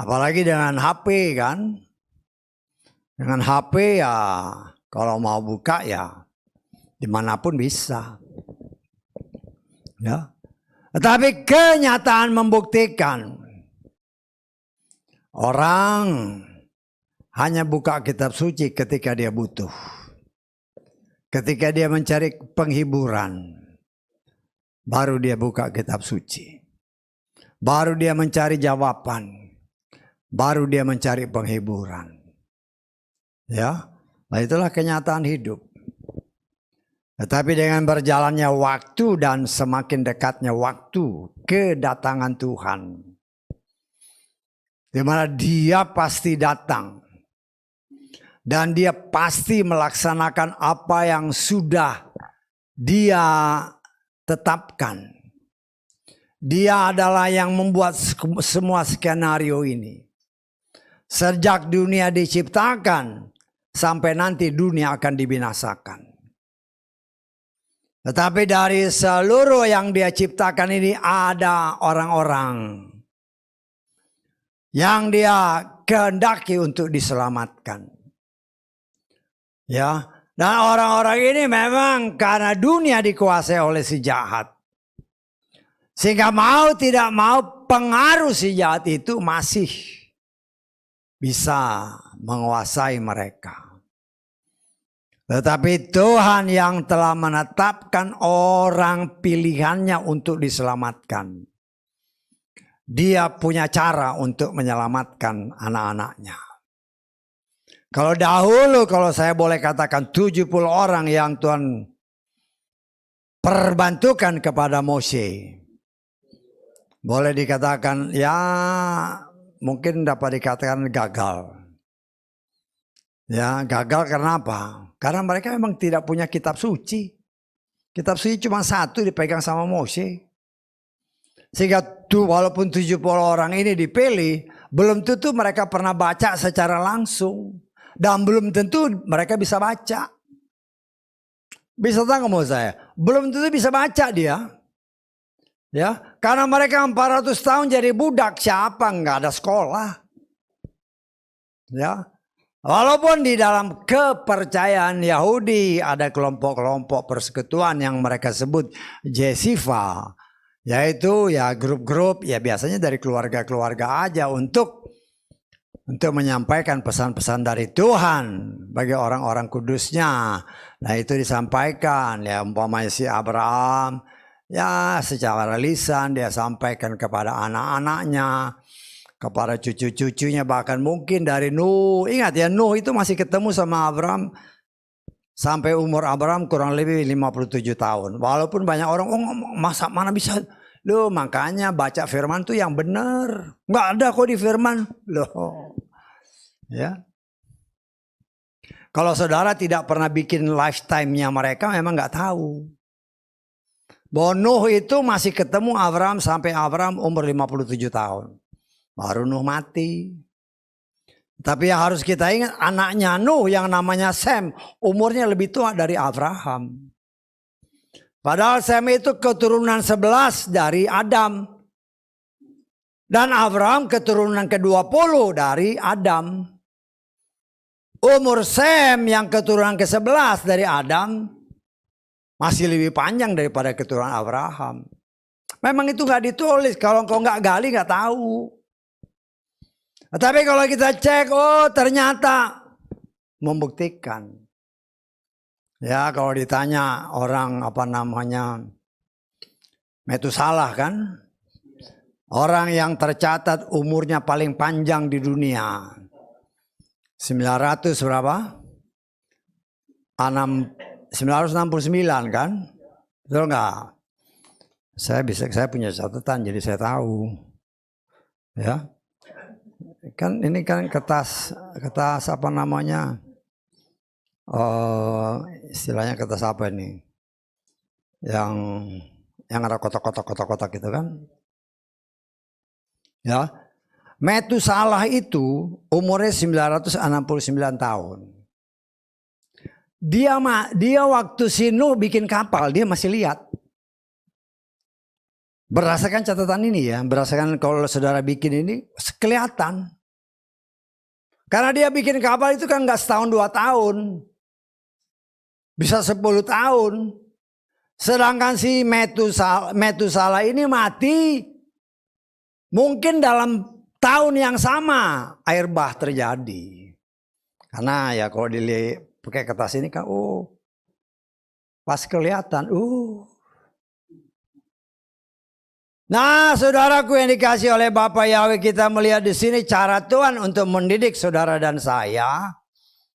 Apalagi dengan HP kan. Dengan HP ya kalau mau buka ya dimanapun bisa. Ya. Tetapi kenyataan membuktikan orang hanya buka kitab suci ketika dia butuh. Ketika dia mencari penghiburan, baru dia buka kitab suci. baru dia mencari jawaban, baru dia mencari penghiburan. Ya, nah itulah kenyataan hidup. Tetapi dengan berjalannya waktu dan semakin dekatnya waktu kedatangan Tuhan, di mana Dia pasti datang dan Dia pasti melaksanakan apa yang sudah Dia tetapkan. Dia adalah yang membuat semua skenario ini. Sejak dunia diciptakan sampai nanti dunia akan dibinasakan. Tetapi dari seluruh yang Dia ciptakan ini ada orang-orang yang Dia kehendaki untuk diselamatkan. Ya, dan orang-orang ini memang karena dunia dikuasai oleh si jahat. Sehingga mau tidak mau pengaruh si jahat itu masih bisa menguasai mereka. Tetapi Tuhan yang telah menetapkan orang pilihannya untuk diselamatkan. Dia punya cara untuk menyelamatkan anak-anaknya. Kalau dahulu, kalau saya boleh katakan 70 orang yang Tuhan perbantukan kepada Mose. Boleh dikatakan ya mungkin dapat dikatakan gagal. Ya, gagal karena apa? Karena mereka memang tidak punya kitab suci. Kitab suci cuma satu dipegang sama Mose. Sehingga walaupun 70 orang ini dipilih, belum tentu mereka pernah baca secara langsung. Dan belum tentu mereka bisa baca. Bisa tahu mau saya? Belum tentu bisa baca dia. Ya, karena mereka 400 tahun jadi budak, siapa nggak ada sekolah. Ya. Walaupun di dalam kepercayaan Yahudi ada kelompok-kelompok persekutuan yang mereka sebut Jesiva, yaitu ya grup-grup ya biasanya dari keluarga-keluarga aja untuk menyampaikan pesan-pesan dari Tuhan bagi orang-orang kudusnya. Nah itu disampaikan ya umpamanya si Abraham ya secara lisan dia sampaikan kepada anak-anaknya, kepada cucu-cucunya, bahkan mungkin dari Nuh. Ingat ya, Nuh itu masih ketemu sama Abraham sampai umur Abraham kurang lebih 57 tahun. Walaupun banyak orang, oh masa mana bisa? Loh makanya baca firman tuh yang benar. Nggak ada kok di firman. Loh. Ya. Kalau saudara tidak pernah bikin lifetime-nya mereka memang nggak tahu. Bahwa Nuh itu masih ketemu Abraham sampai Abraham umur 57 tahun. Baru Nuh mati. Tapi yang harus kita ingat anaknya Nuh yang namanya Sem umurnya lebih tua dari Abraham. Padahal Sem itu keturunan 11 dari Adam. Dan Abraham keturunan ke-20 dari Adam. Umur Sem yang keturunan ke-11 dari Adam masih lebih panjang daripada keturunan Abraham. Memang itu gak ditulis. Kalau engkau gak gali gak tahu. Tapi kalau kita cek, oh ternyata membuktikan. Ya kalau ditanya orang apa namanya Metusalah kan. Orang yang tercatat umurnya paling panjang di dunia. 900 berapa? 969 kan? Betul enggak? Saya punya catatan jadi saya tahu. Ya. Kan ini kan kertas apa namanya? Istilahnya kertas apa ini? Yang ada kotak-kotak gitu kan? Ya. Metusalah itu umurnya 969 tahun. Dia waktu si Nuh bikin kapal dia masih lihat. Berdasarkan catatan ini ya, berdasarkan kalau saudara bikin ini kelihatan. Karena dia bikin kapal itu kan gak setahun 2 tahun. Bisa 10 tahun. Sedangkan si Metusalah ini mati mungkin dalam tahun yang sama air bah terjadi. Karena ya kalau dilihat pakai kertas ini kan pas kelihatan Nah, saudaraku yang dikasih oleh Bapa Yahweh, kita melihat di sini cara Tuhan untuk mendidik saudara dan saya,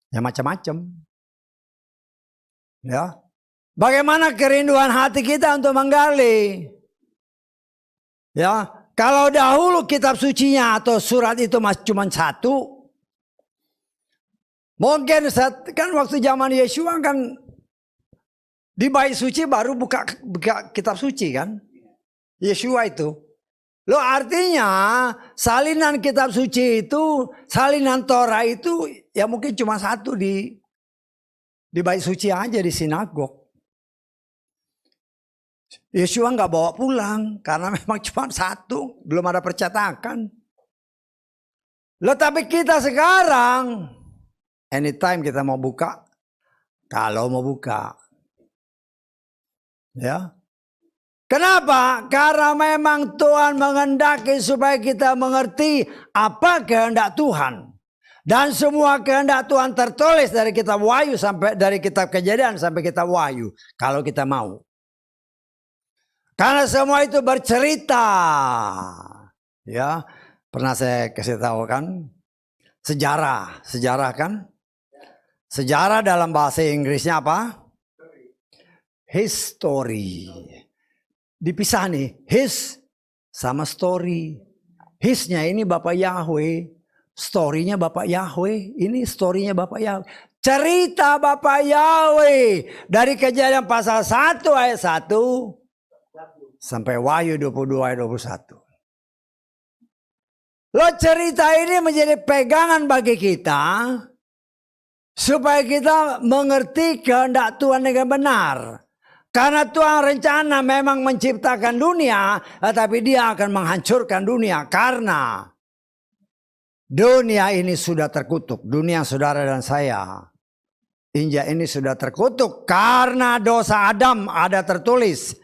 ya macam-macam. Ya, bagaimana kerinduan hati kita untuk menggali. Ya, kalau dahulu kitab sucinya atau surat itu masih cuma satu, mungkin kan waktu zaman Yesua kan di bait suci baru buka kitab suci kan. Yesua itu. Loh artinya salinan kitab suci itu, salinan Torah itu ya mungkin cuma satu di bait suci aja di sinagog. Yesua nggak bawa pulang karena memang cuma satu, belum ada percetakan. Loh tapi kita sekarang anytime kita mau buka, kalau mau buka. Ya. Kenapa? Karena memang Tuhan menghendaki supaya kita mengerti apa kehendak Tuhan. Dan semua kehendak Tuhan tertulis dari kitab Wahyu sampai dari kitab Kejadian sampai kitab Wahyu. Kalau kita mau. Karena semua itu bercerita. Ya, pernah saya kasih tahu kan? Sejarah kan? Sejarah dalam bahasa Inggrisnya apa? History. Dipisah nih, his sama story. Hisnya ini Bapak Yahweh, storynya Bapak Yahweh, ini storynya Bapak Yahweh. Cerita Bapak Yahweh dari Kejadian pasal 1 ayat 1 sampai Wahyu 22 ayat 21. Loh cerita ini menjadi pegangan bagi kita supaya kita mengerti kehendak Tuhan dengan benar. Karena Tuhan rencana memang menciptakan dunia, tetapi dia akan menghancurkan dunia karena dunia ini sudah terkutuk. Dunia saudara dan saya, injak ini sudah terkutuk karena dosa Adam. Ada tertulis,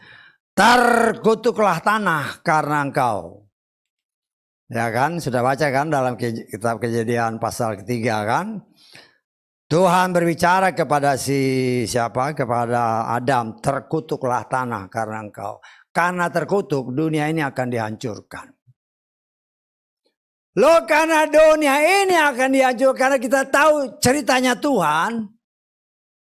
terkutuklah tanah karena engkau. Ya kan, sudah baca kan dalam kitab Kejadian pasal ketiga kan. Tuhan berbicara kepada kepada Adam, terkutuklah tanah karena engkau. Karena terkutuk, dunia ini akan dihancurkan. Loh karena dunia ini akan dihancurkan, karena kita tahu ceritanya Tuhan.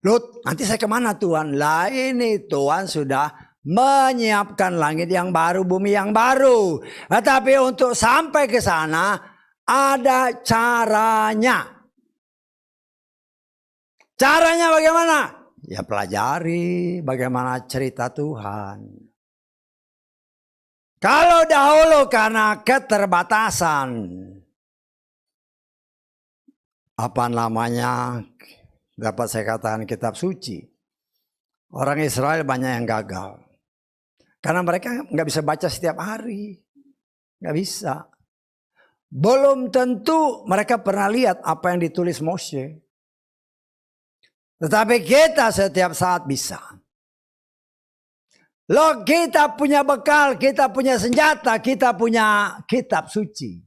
Loh nanti saya kemana Tuhan? Lah ini Tuhan sudah menyiapkan langit yang baru, bumi yang baru. Tetapi untuk sampai ke sana, ada caranya. Caranya bagaimana? Ya pelajari bagaimana cerita Tuhan. Kalau dahulu karena keterbatasan, apa namanya, dapat saya katakan kitab suci, orang Israel banyak yang gagal. Karena mereka nggak bisa baca setiap hari. Nggak bisa. Belum tentu mereka pernah lihat apa yang ditulis Moshe. Tetapi kita setiap saat bisa. Loh kita punya bekal, kita punya senjata, kita punya kitab suci.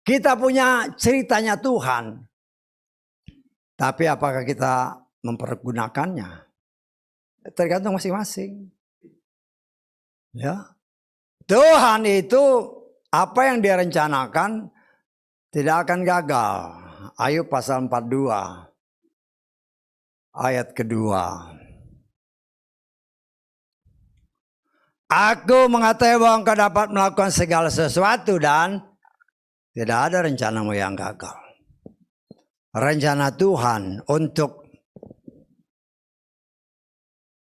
Kita punya ceritanya Tuhan. Tapi apakah kita mempergunakannya? Tergantung masing-masing. Ya. Tuhan itu apa yang dia rencanakan tidak akan gagal. Ayub pasal 42. Ayat kedua. Aku mengatakan bahwa engkau dapat melakukan segala sesuatu dan tidak ada rencanamu yang gagal. Rencana Tuhan untuk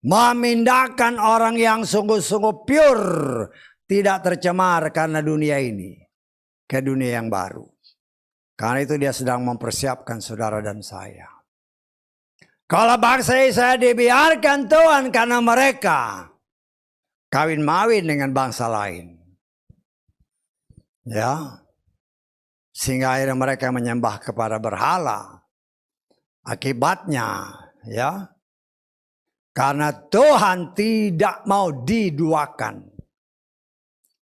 memindahkan orang yang sungguh-sungguh pure, tidak tercemar karena dunia ini, ke dunia yang baru. Karena itu dia sedang mempersiapkan saudara dan saya. Kalau bangsa Israel dibiarkan Tuhan karena mereka kawin-mawin dengan bangsa lain. Ya. Sehingga akhirnya mereka menyembah kepada berhala. Akibatnya, ya. Karena Tuhan tidak mau diduakan.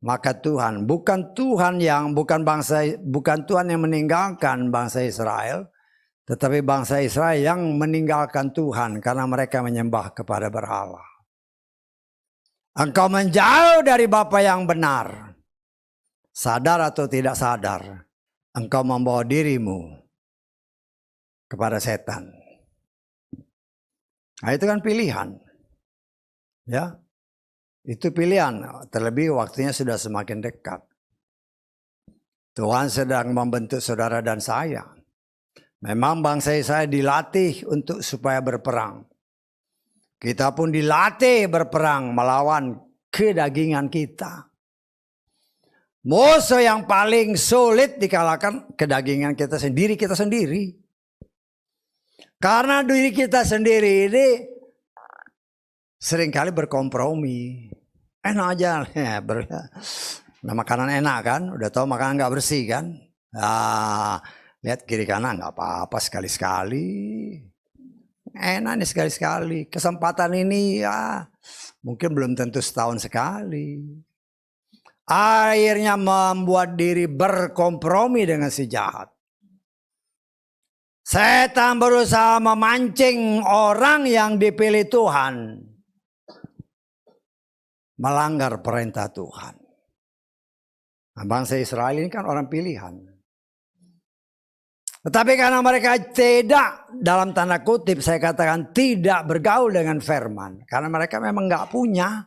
Maka Tuhan, bukan Tuhan yang meninggalkan bangsa Israel, tetapi bangsa Israel yang meninggalkan Tuhan karena mereka menyembah kepada berhala. Engkau menjauh dari Bapa yang benar. Sadar atau tidak sadar, engkau membawa dirimu kepada setan. Nah, itu kan pilihan. Ya. Itu pilihan, terlebih waktunya sudah semakin dekat. Tuhan sedang membentuk saudara dan saya. Memang bangsa saya dilatih untuk supaya berperang. Kita pun dilatih berperang melawan kedagingan kita. Musuh yang paling sulit dikalahkan kedagingan kita sendiri. Karena diri kita sendiri ini seringkali berkompromi. Enak aja. Nah, makanan enak kan. Udah tahu makanan gak bersih kan. Nah, lihat kiri kanan gak apa-apa sekali-sekali. Enak nih sekali-sekali. Kesempatan ini ya mungkin belum tentu setahun sekali. Akhirnya membuat diri berkompromi dengan si jahat. Setan berusaha memancing orang yang dipilih Tuhan melanggar perintah Tuhan. Nah, bangsa Israel ini kan orang pilihan. Tetapi karena mereka tidak, dalam tanda kutip saya katakan tidak bergaul dengan firman. Karena mereka memang gak punya.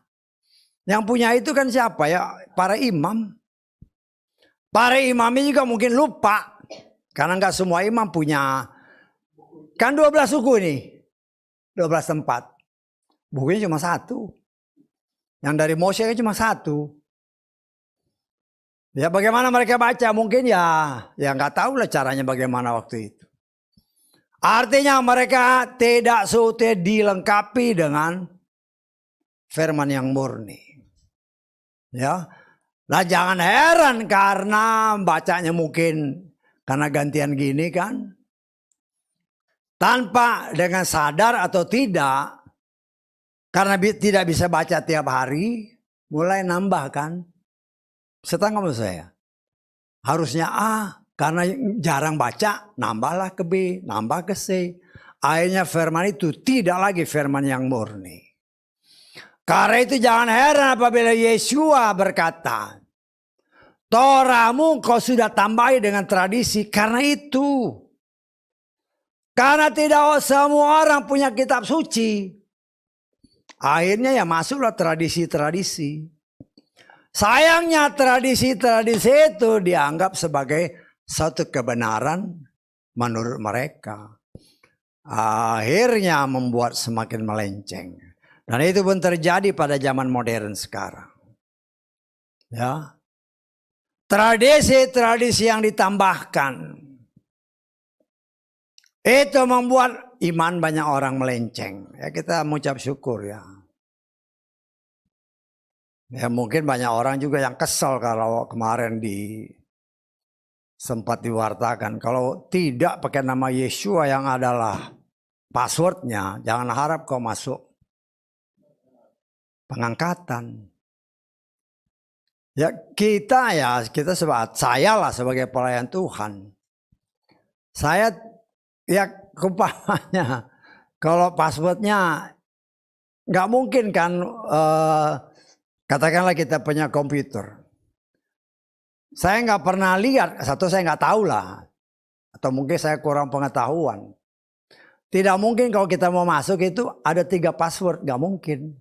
Yang punya itu kan siapa ya? Para imam. Para imam ini juga mungkin lupa. Karena gak semua imam punya. Kan 12 suku ini. 12 tempat. Bukunya cuma satu. Yang dari Moshe kan cuma satu. Ya bagaimana mereka baca? Mungkin ya gak tahu lah caranya bagaimana waktu itu. Artinya mereka tidak sudah dilengkapi dengan firman yang murni. Ya, nah jangan heran karena bacanya mungkin karena gantian gini kan, tanpa dengan sadar atau tidak, karena tidak bisa baca tiap hari, mulai nambah kan. Setengah menurut saya, harusnya A, karena jarang baca, nambahlah ke B, nambah ke C. Akhirnya firman itu tidak lagi firman yang murni. Karena itu jangan heran apabila Yeshua berkata, Torahmu kau sudah tambahi dengan tradisi karena itu. Karena tidak semua orang punya kitab suci. Akhirnya ya masuklah tradisi-tradisi. Sayangnya tradisi-tradisi itu dianggap sebagai satu kebenaran menurut mereka. Akhirnya membuat semakin melenceng. Dan itu pun terjadi pada zaman modern sekarang. Ya. Tradisi-tradisi yang ditambahkan. Itu membuat iman banyak orang melenceng. Ya kita mengucap syukur ya. Ya mungkin banyak orang juga yang kesal kalau kemarin sempat diwartakan. Kalau tidak pakai nama Yeshua yang adalah passwordnya, jangan harap kau masuk pengangkatan. Ya kita saya lah sebagai pelayan Tuhan. Saya ya umpamanya kalau passwordnya nggak mungkin kan, katakanlah kita punya komputer. Saya nggak pernah lihat, satu saya nggak tahu lah, atau mungkin saya kurang pengetahuan. Tidak mungkin kalau kita mau masuk itu ada 3 password, nggak mungkin.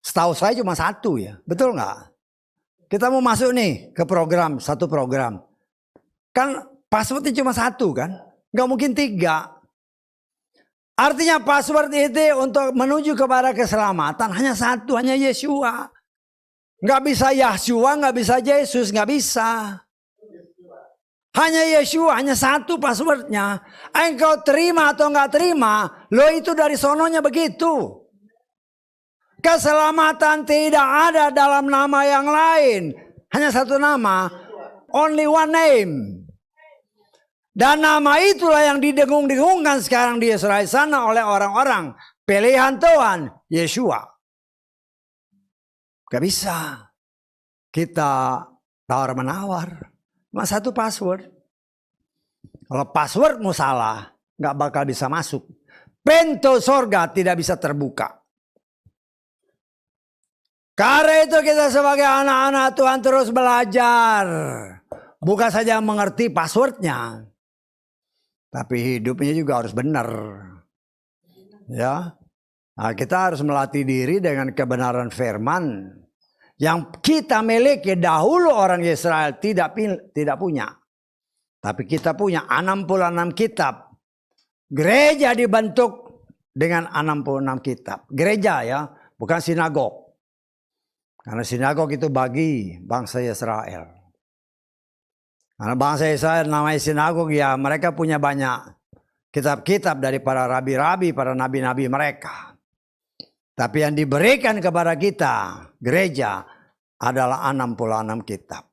Setahu saya cuma 1 ya, betul nggak? Kita mau masuk nih ke program, satu program. Kan passwordnya cuma 1 kan? Nggak mungkin 3. Artinya password itu untuk menuju kepada keselamatan hanya 1, hanya Yeshua. Nggak bisa Yahshua, nggak bisa Yesus, nggak bisa. Hanya Yeshua, hanya 1 passwordnya. Engkau terima atau nggak terima, lo itu dari sononya begitu. Keselamatan tidak ada dalam nama yang lain. Hanya 1 nama. Only one name. Dan nama itulah yang didengung-dengungkan sekarang di Israel sana oleh orang-orang pilihan Tuhan, Yeshua. Gak bisa kita tawar-menawar. Cuma 1 password. Kalau passwordmu salah, gak bakal bisa masuk. Pintu surga tidak bisa terbuka. Karena itu kita sebagai anak-anak Tuhan terus belajar. Bukan saja mengerti passwordnya, tapi hidupnya juga harus benar. Ya, nah, kita harus melatih diri dengan kebenaran firman yang kita miliki. Dahulu orang Israel tidak punya, tapi kita punya 66 kitab. Gereja dibentuk dengan 66 kitab. Gereja ya, bukan sinagog. Karena sinagog itu bagi bangsa Israel. Karena bangsa Israel namanya sinagog ya, mereka punya banyak kitab-kitab dari para rabi-rabi, para nabi-nabi mereka. Tapi yang diberikan kepada kita, gereja, adalah 66 kitab.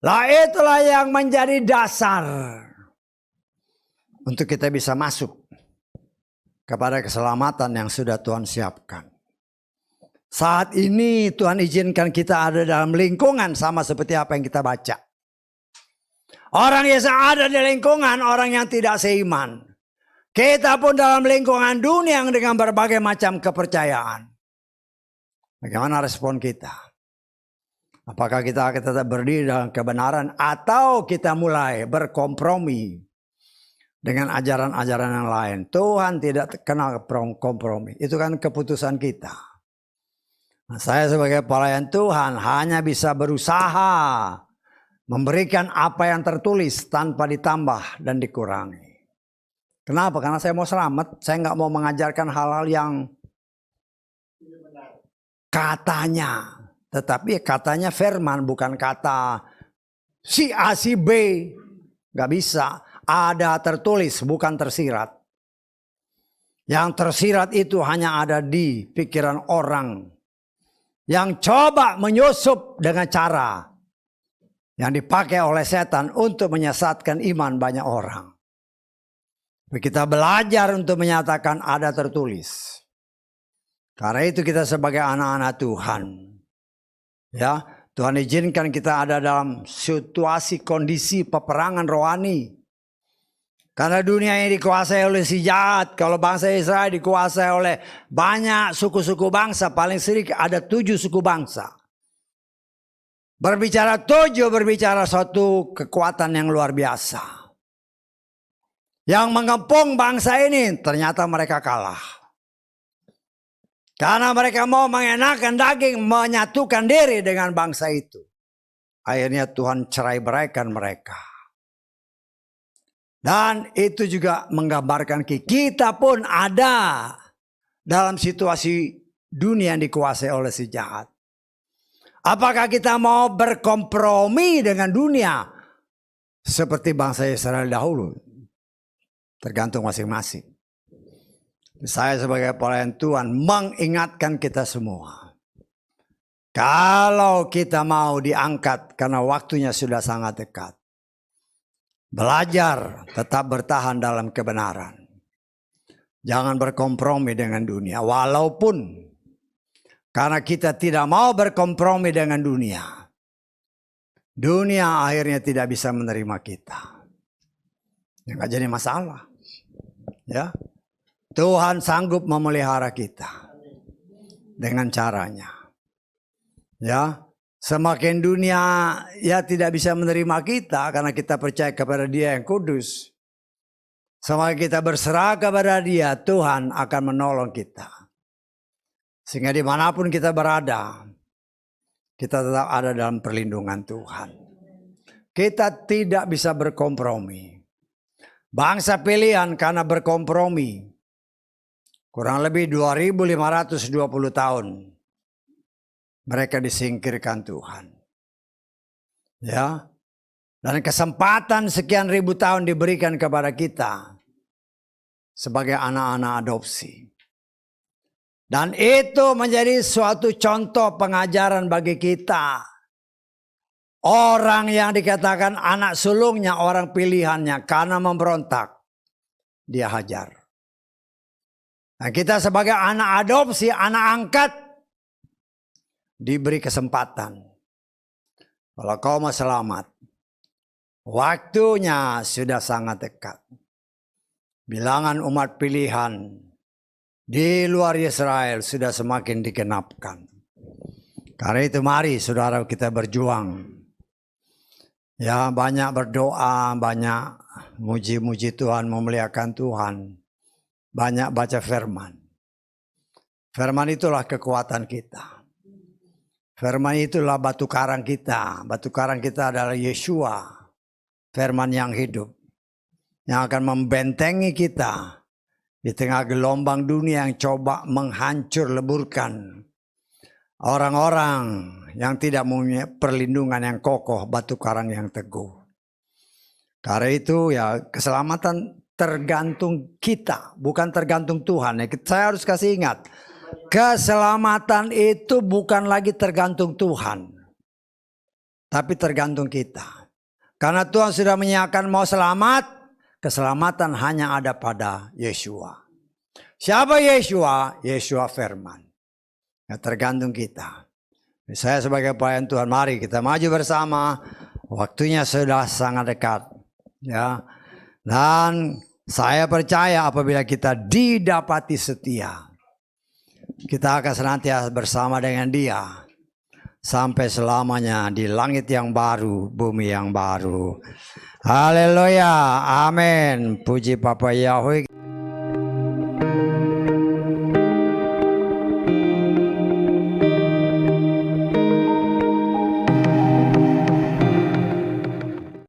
Lah itulah yang menjadi dasar untuk kita bisa masuk kepada keselamatan yang sudah Tuhan siapkan. Saat ini Tuhan izinkan kita ada dalam lingkungan sama seperti apa yang kita baca. Orang yang ada di lingkungan orang yang tidak seiman. Kita pun dalam lingkungan dunia dengan berbagai macam kepercayaan. Bagaimana respon kita? Apakah kita akan tetap berdiri dalam kebenaran atau kita mulai berkompromi dengan ajaran-ajaran yang lain? Tuhan tidak kenal kompromi. Itu kan keputusan kita. Nah, saya sebagai pelayan Tuhan hanya bisa berusaha memberikan apa yang tertulis tanpa ditambah dan dikurangi. Kenapa? Karena saya mau selamat. Saya nggak mau mengajarkan hal-hal yang katanya. Tetapi katanya firman, bukan kata si A si B. Nggak bisa. Ada tertulis, bukan tersirat. Yang tersirat itu hanya ada di pikiran orang yang coba menyusup dengan cara yang dipakai oleh setan untuk menyesatkan iman banyak orang. Kita belajar untuk menyatakan ada tertulis. Karena itu kita sebagai anak-anak Tuhan, ya, Tuhan izinkan kita ada dalam situasi kondisi peperangan rohani. Karena dunia ini dikuasai oleh si jahat. Kalau bangsa Israel dikuasai oleh banyak suku-suku bangsa, paling sedikit ada 7 suku bangsa. Berbicara 7, berbicara suatu kekuatan yang luar biasa. Yang mengepung bangsa ini ternyata mereka kalah. Karena mereka mau mengenakan daging, menyatukan diri dengan bangsa itu. Akhirnya Tuhan cerai beraikan mereka. Dan itu juga menggambarkan kita pun ada dalam situasi dunia yang dikuasai oleh si jahat. Apakah kita mau berkompromi dengan dunia seperti bangsa Israel dahulu? Tergantung masing-masing. Saya sebagai pelayan Tuhan mengingatkan kita semua. Kalau kita mau diangkat karena waktunya sudah sangat dekat. Belajar tetap bertahan dalam kebenaran. Jangan berkompromi dengan dunia. Walaupun karena kita tidak mau berkompromi dengan dunia. Dunia akhirnya tidak bisa menerima kita. Ya, nggak jadi masalah. Ya, Tuhan sanggup memelihara kita dengan caranya. Ya, semakin dunia ya tidak bisa menerima kita karena kita percaya kepada Dia yang kudus. Semakin kita berserah kepada Dia, Tuhan akan menolong kita. Sehingga dimanapun kita berada, kita tetap ada dalam perlindungan Tuhan. Kita tidak bisa berkompromi. Bangsa pilihan karena berkompromi. Kurang lebih 2520 tahun. Mereka disingkirkan Tuhan. Ya. Dan kesempatan sekian ribu tahun diberikan kepada kita. Sebagai anak-anak adopsi. Dan itu menjadi suatu contoh pengajaran bagi kita. Orang yang dikatakan anak sulungnya, orang pilihannya, karena memberontak, dia hajar. Nah, kita sebagai anak adopsi, anak angkat, diberi kesempatan. Kalau kau mau selamat, waktunya sudah sangat dekat. Bilangan umat pilihan di luar Israel sudah semakin digenapkan. Karena itu mari saudara kita berjuang. Ya, banyak berdoa, banyak muji-muji Tuhan, memuliakan Tuhan. Banyak baca firman. Firman itulah kekuatan kita. Firman itulah batu karang kita. Batu karang kita adalah Yeshua. Firman yang hidup. Yang akan membentengi kita di tengah gelombang dunia yang coba menghancur leburkan orang-orang yang tidak mempunyai perlindungan yang kokoh, batu karang yang teguh. Karena itu ya keselamatan tergantung kita, bukan tergantung Tuhan. Saya harus kasih ingat, keselamatan itu bukan lagi tergantung Tuhan, tapi tergantung kita. Karena Tuhan sudah menyiapkan mau selamat, keselamatan hanya ada pada Yeshua. Siapa Yeshua? Yeshua firman. Ya, tergantung kita. Saya sebagai pelayan Tuhan, mari kita maju bersama. Waktunya sudah sangat dekat. Ya, dan saya percaya apabila kita didapati setia, kita akan senantiasa bersama dengan Dia sampai selamanya di langit yang baru, bumi yang baru. Haleluya, amin. Puji Bapa Yahweh.